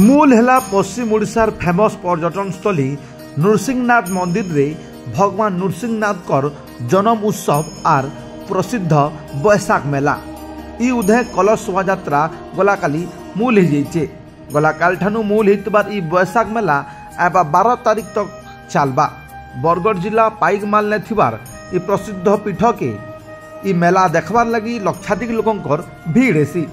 मूल है पश्चिम ओडिशार फेमस पर्यटनस्थली नृसिंहनाथ मंदिर रे भगवान नृसिंहनाथ जन्म उत्सव आर प्रसिद्ध बैसाख मेला इ उदय कलश शोभायात्रा गलाकाली मूल हो जाइए। गलाकाल ठानु मूल होइतबार इ बैसाख मेला एबा 12 तारीख तक चलबा। बरगढ़ जिला पाइकमाल ने थिबार इ प्रसिद्ध पीठ के इ मेला देखबार लगी लक्षाधिक लोकंकर भीड़ हेसी।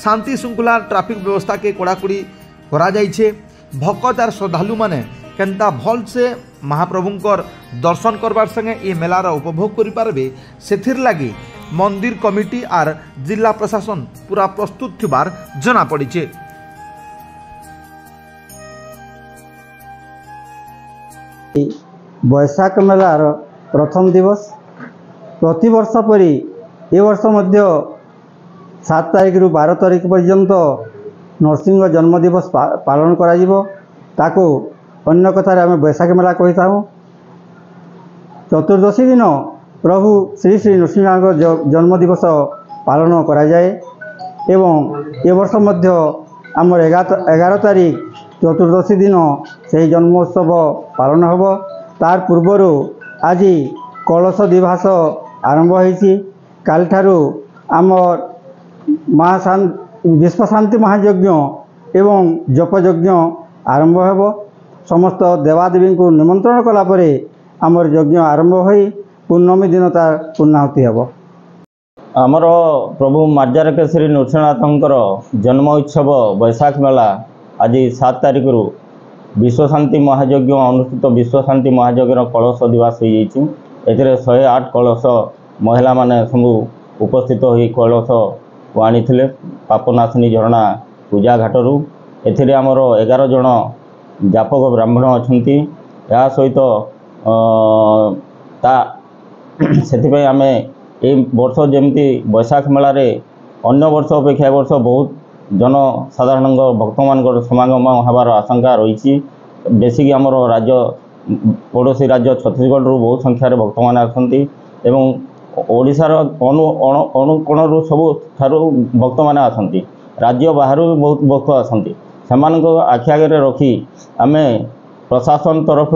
शांति श्रृंखला ट्राफिक व्यवस्था के कड़ाकड़ी करा जाइछे। भक्त आर श्रद्धालु माने केनता भल से महाप्रभुंकर दर्शन करबार संगे ये मेलार उपभोग करि पारबे सेथिर लगी मंदिर कमिटी आर जिला प्रशासन पूरा प्रस्तुत थिबार जना पड़िछे। बैसाख मेलार प्रथम दिवस प्रति वर्ष परी ए वर्ष मध्य 7 तारीख रु 12 तारीख पर्यंत नरसिंह जन्म दिवस पालन करा ताको अन्य कथार आम बैसाख मेला कही था। चतुर्दशी दिन प्रभु श्री श्री नरसिंह जन्म दिवस पालन करा जाए एवं ए वर्ष मध्य आमर 11 तारीख चतुर्दशी दिन से जन्मोत्सव पालन होब। तार पूर्वर आज कलश दिवस आरंभ होती। काल ठारू आमर विश्व शांति महायज्ञ एवं जपयज्ञ आरंभ होब। समस्त देवादेवी को निमंत्रण कला परे आमर यज्ञ आरंभ हो पूर्णमी दिन तार पूर्णाहुति होब। आमर प्रभु मार्जारकेशरी नृसिंहनाथंकर जन्म उत्सव बैसाख मेला आज 7 तारीख रु विश्व शांति महायज्ञ अनुष्ठित। विश्व शांति महायज्ञ कलश दिवस हो 108 कलश महिला माने सबू उपस्थित हो कलश को आनी पापनाशिनी झरणा पूजा घाटरू। एथिरे आमर 11 जन जापक ब्राह्मण अछंती। या सहित से आम ए वर्ष जमती बैसाख मेला रे अन्य वर्ष अपेक्षा वर्ष बहुत जनसाधारण भक्त मान समागम हबार आशंका रही। बेसिक आमर राज्य पड़ोसी राज्य छत्तीसगढ़ रु बहुत संख्यार भक्त मान आसती एवं ओडिशार अणुकोणु सबू ठारू भक्त मान आसती। राज्य बाहर बहुत भक्त आसती। सेमानक आखि आगे रखी आम प्रशासन तरफ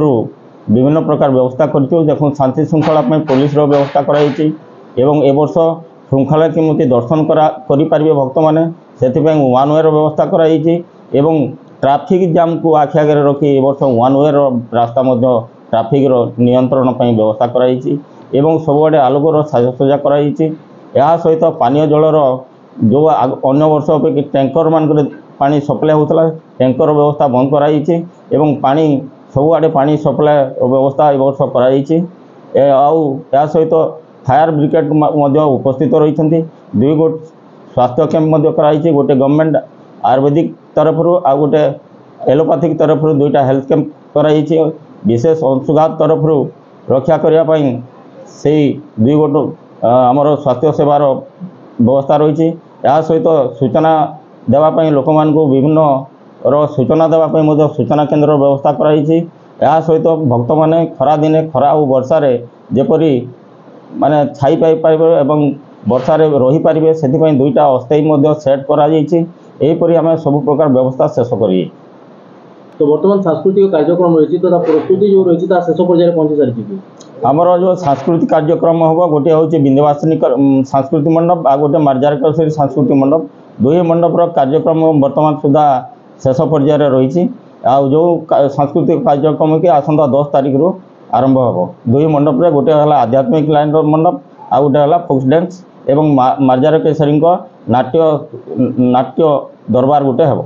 विभिन्न प्रकार व्यवस्था करूँ। देखो शांति श्रृंखला पुलिस व्यवस्था कराई एवं ए वर्ष श्रृंखला केमती दर्शन करें भक्त मैंने से 1 वे व्यवस्था कराई एवं ट्राफिक जाम को आखि आगे रखी ए वर्ष 1 वे रास्ता ट्राफिक नियंत्रण व्यवस्था कराई एवं सबुआड़े आलोकर साजसजा कराई। सहित पानीय जलर जो अन्य वर्ष अपेक्षा टैंकर मान पानी सप्लाई होता टैंकर व्यवस्था बंद कराई एवं पानी सबुआड़े पानी सप्लाई व्यवस्था ए वर्ष कराई। सहित फायर ब्रिगेड उपस्थित रही 2 गोट स्वास्थ्य कैंप कराई। गोटे गवर्नमेंट आयुर्वेदिक तरफ आ गोटे एलोपैथिक तरफ 2टा हेल्थ कैंप कराई। विशेष अंशुघात तरफ रक्षा करने से 2 गोट आमर स्वास्थ्य सेवार व्यवस्था रही। सहित सूचना देवाई लोक मान विभिन्न सूचना देवाई सूचना केन्द्र व्यवस्था कराई। सहित भक्त मैंने खरा दिने खरा और वर्षार जेपरी माने छाई पाई पारे एवं वर्षा रही पारे से 2टा अस्थायी सेट करापरी आम सब प्रकार व्यवस्था शेष करी। तो बर्तमान सांस्कृतिक कार्यक्रम रही तो प्रस्तुति जो रही शेष पर्यायर पहुंची सारी। आमर जो सांस्कृतिक कार्यक्रम हम गोटे हूँ विंध्यवासिनी सांस्कृतिक मंडप आ गोटे मार्जारकेशरी सांस्कृतिक मंडप 2 मंडपर कार्यक्रम बर्तमान सुधा शेष पर्यायर रही। जो सांस्कृतिक कार्यक्रम की आसंता 10 तारीख रु आरंभ हम 2 मंडप गोटे है आध्यात्मिक लाइन मंडप आ गोटे है फोक डांस एवं मार्जारकेशरी नाट्य दरबार गोटे हम।